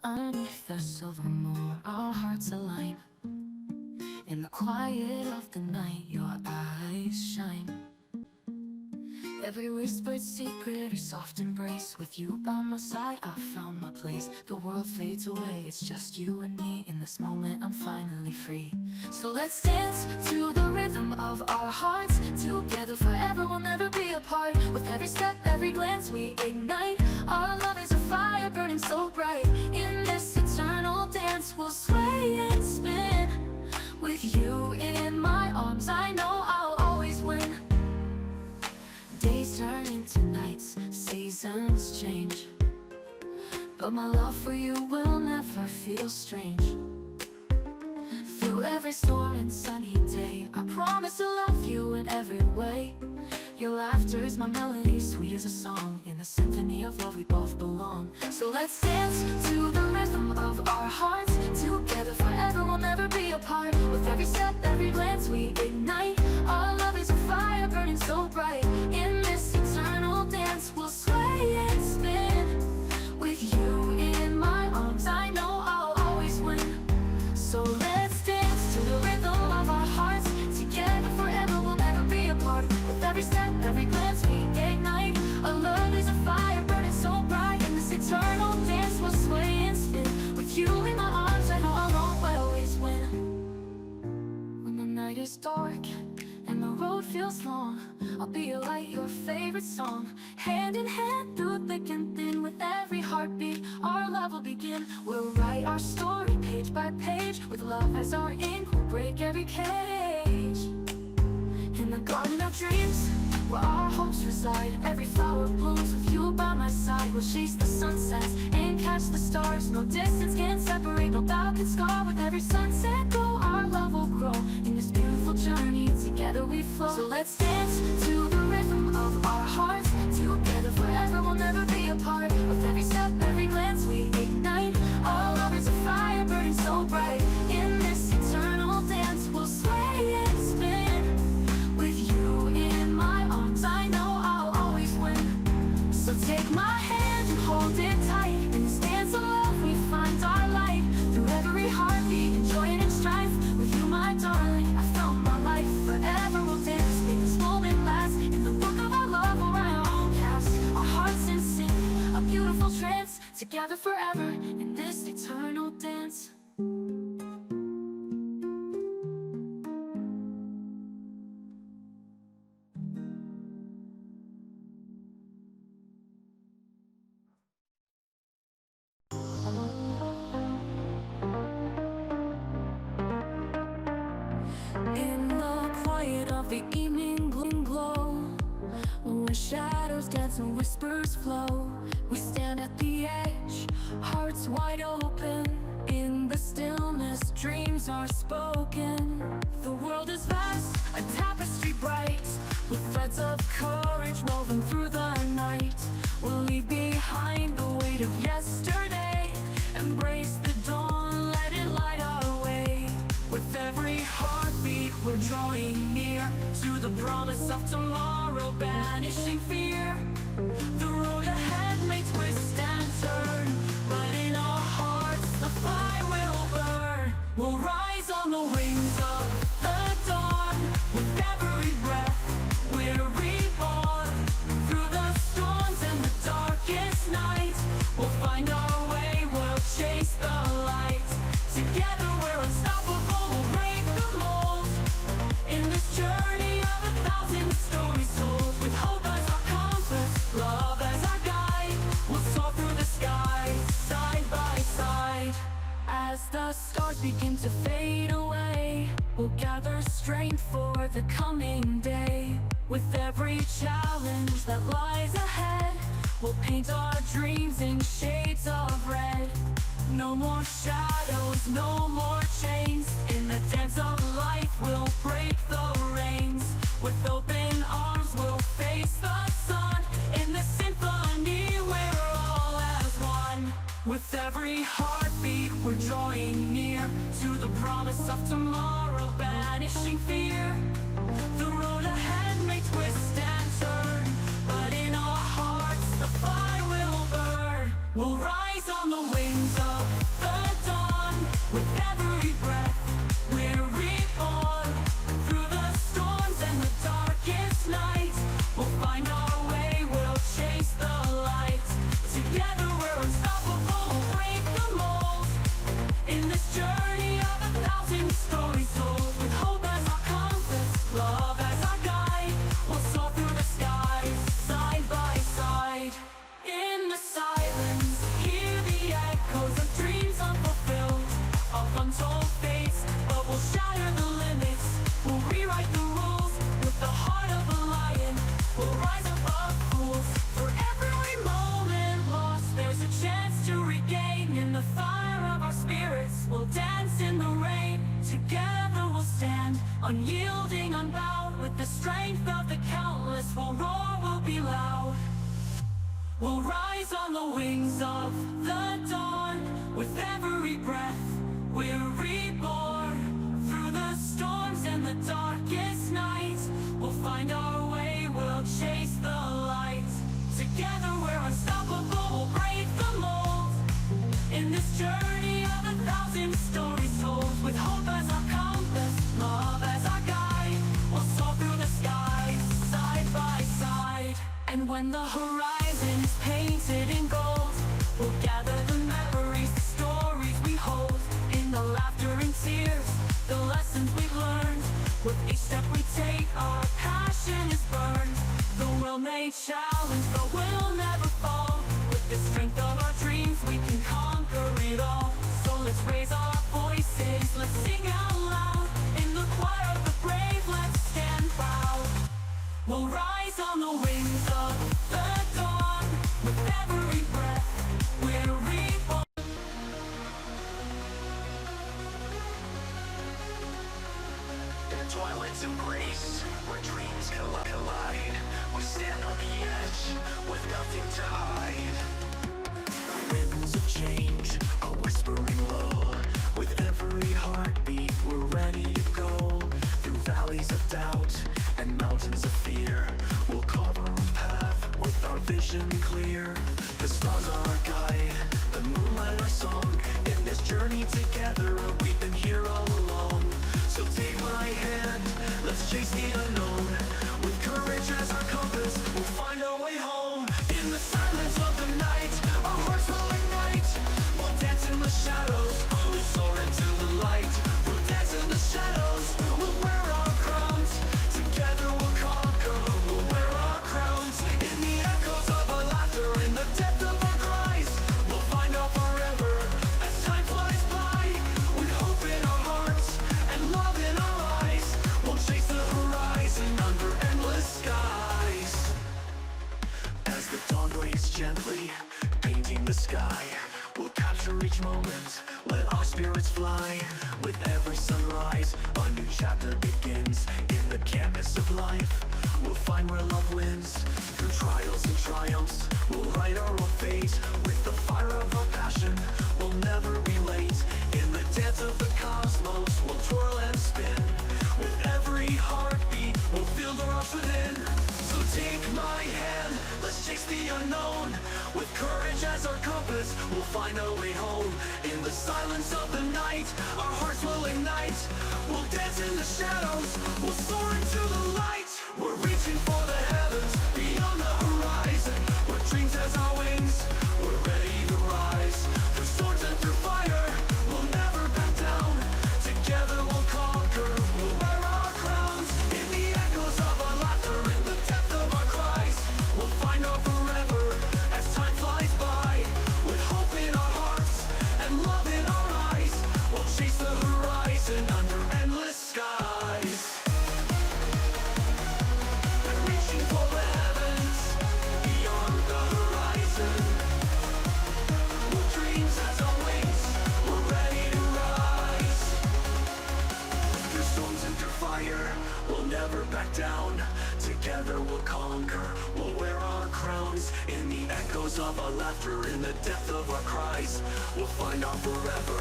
Underneath the silver moon, our hearts align. In the quiet of the night, your eyes shine. Every whispered secret or soft embrace, with you by my side, I found my place. The world fades away, it's just you and me. In this moment, I'm finally free. So let's dance to the rhythm of our hearts. Together forever, we'll never be apart. With every step, every glance, we ignite. Our love is a fire burning so bright. In this eternal dance, we'll sway and spin. With you in my arms, I know I'll always win. Days turn into nights, seasons change, but my love for you will never feel strange. Through every storm and sunny day, I promise to love you in every way. Your laughter is my melody, sweet as a song. In the symphony of love we both belong. So let's dance to the rhythm of our hearts. Together forever, we'll never be apart. With every step, every glance, we ignite. Our love is a fire burning so bright. In this eternal dance, we'll sway and spin. With you in my arms, I know I'll always win. So let's dance to the rhythm of our hearts. Together forever, we'll never be apart. With every step, every glance, we ignite. Our love is a fire burning so bright. In this eternal dance, we'll sway and spin. With you in my arms, I know I'll always win. When the night is dark and the road feels long, I'll be your light, your favorite song. Hand in hand through thick and thin. With every heartbeat, our love will begin. We'll write our story page by page. With love as our ink, we'll break every cage. In the garden of dreams, where our hopes reside, every flower blooms with you by my side. We'll chase the sunsets and catch the stars. No distance can separate, no bow can scar. With every sunset glow, our love will grow. In this beautiful journey, together we flow. So let's dance to the rhythm of our hearts. Together forever, we'll never be apart. With every step, every glance, we ignite. Our love is a fire burning so bright. In this eternal dance, we'll sway and spin. With you in my arms, I know I'll always win. So take my hand and hold it tight. In this dance of love, we find our light. Through every heartbeat, in joy and in strife. With you, my darling, I found my life. Forever we'll dance, make this moment last. In the book of our love, we'll write our own past. Our hearts in sync, a beautiful trance. Together forever, in this eternal dance. In the quiet of the evening glow, where shadows dance and whispers flow, we stand at the edge, hearts wide open. In the stillness, dreams are spoken. The world is vast, a tapestry bright, with threads of courage woven through the night. We'll leave behind the weight of yesterday, embrace the dawn, let it light our way. With every heartbeat, we're drawing near to the promise of tomorrow, banishing fear. The road ahead may twist and turn, but in our hearts the fire will burn. We'll rise on the wings of the dawn. With every breath, we're reborn. Through the storms and the darkest night, we'll find our way, we'll chase the light. Together we're unstoppable, we'll break the mold. In this journey of 1,000 stories told, with hope as our compass, love as our guide, we'll soar through the sky, side by side. As the stars begin to fade away, we'll gather strength for the coming day. With every challenge that lies ahead, we'll paint our dreams in shades of red. No more shadows, no more chains. In the dance of life, we'll break the reins. With open arms, we'll face the sun. In the symphony, we're all as one. With every heartbeat, we're drawing near to the promise of tomorrow, banishing fear. The road ahead may twist and turn, but in our hearts, the fire will burn. We'll rise on the wings of Unyielding, unbowed, with the strength of the countless, we'll roar, we'll be loud. We'll rise on the wings of the dawn. With every breath, we're reborn. Through the storms and the darkest nights, we'll find our way, we'll chase the light. Together we're unstoppable, we'll break the mold. In this journey of 1,000 stories told, with hope as our compass, love as our guide, we'll soar through the skies, side by side. And when the horizon is painted in gold, we'll gather the memories, the stories we hold. In the laughter and tears, the lessons we've learned. With each step we take, our passion is burned. The world may challenge, but we'll never fall. With the strength of our dreams, we can conquer it all. So let's raise our voices, let's sing out loud. In the choir of the brave, let's stand proud. We'll rise on the wings of the dawn. With every breath, we're reborn. In twilight's embrace, where dreams collide, we stand on the edge, with nothing to hide. The winds of change are whispering low. With every heartbeat, we're ready to go. Through valleys of doubt and mountains of fear, we'll carve our own path with our vision clear. The stars are our guide, the moonlight our song. In this journey together, we've been here all along. So take my hand, let's chase the unknown. With courage as our compass, we'll find our way home. In the silence of the night, our hearts will ignite. We'll dance in the shadows, we'll soar into the light. We'll dance in the shadows, we'll wear our crowns. Together we'll conquer, we'll wear our crowns. In the echoes of our laughter, in the depth of our cries, we'll find out forever as time flies by. With hope in our hearts and love in our eyes, we'll chase the horizon under endless skies. As the dawn breaks gently, painting the sky, we'll capture each moment, let our spirits fly. With every sunrise, a new chapter begins. In the canvas of life, we'll find where love wins. Through trials and triumphs, we'll write our own fate. With the fire of our passion, we'll never be late. In the dance of the cosmos, we'll twirl and spin. With every heartbeat, we'll feel the rush within. So take my hand, let's chase the unknown. With courage as our compass, we'll find our way home. In the silence of the night, our hearts will ignite. We'll dance in the shadows, we'll soar into the light. We're reaching for the heavens, beyond the horizon. With dreams as our wings, we're ready to rise. Through storms and through fire, we'll never back down. Together we'll conquer, we'll wear our crowns. In the echoes of our laughter, in the depth of our cries, we'll find our forever as time flies by. With hope in our hearts and love in our eyes, we'll chase the horizon under endless skies. And reaching for the heavens, beyond the horizon. With dreams as our wings, we're ready to rise. Through storms and through fire, we'll never back down. Together we'll conquer, we'll wear our crowns. In the echoes of our laughter, in the depth of our cries, we'll find our forever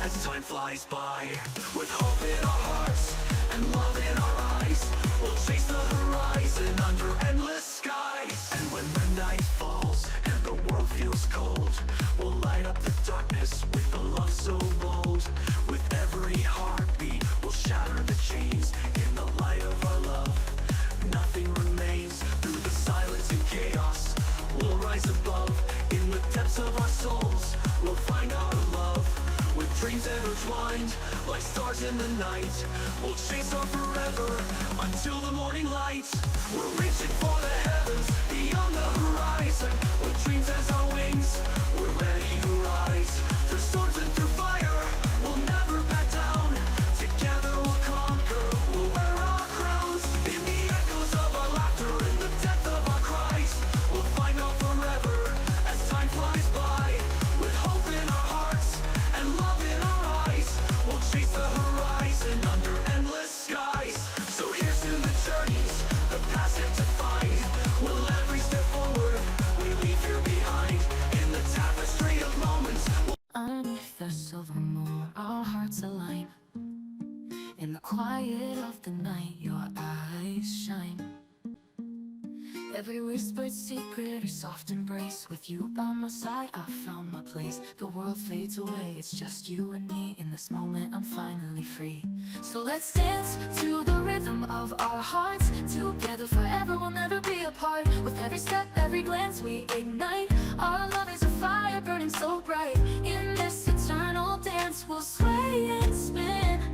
as time flies by. With hope in our hearts and love in our eyes, we'll chase the horizon under endless skies. And when the night falls and the world feels cold, we'll light up the darkness with a love so bold. With every heartbeat, we'll shatter the chains. In the light of our love, nothing remains. Through the silence and chaos, we'll rise above. In the depths of our souls, we'll find our love. With dreams intertwined, like stars in the night, we'll chase our forever until the morning light. We're reaching for the heavens, beyond the horizon. With dreams as our wings, we're ready to rise. Through storms and through fire, we'll never back down. Together we'll conquer, we'll wear our crowns. In the echoes of our laughter, in the depth of our cries, we'll find out forever as time flies by. With hope in our hearts and love in our eyes, we'll chase the horizon under endless skies. quiet of the night, your eyes shine. Every whispered secret or soft embrace, with you by my side, I found my place. The world fades away, it's just you and me. In this moment, I'm finally free. So let's dance to the rhythm of our hearts. Together forever, we'll never be apart. With every step, every glance, we ignite. Our love is a fire burning so bright. In this eternal dance, we'll sway and spin.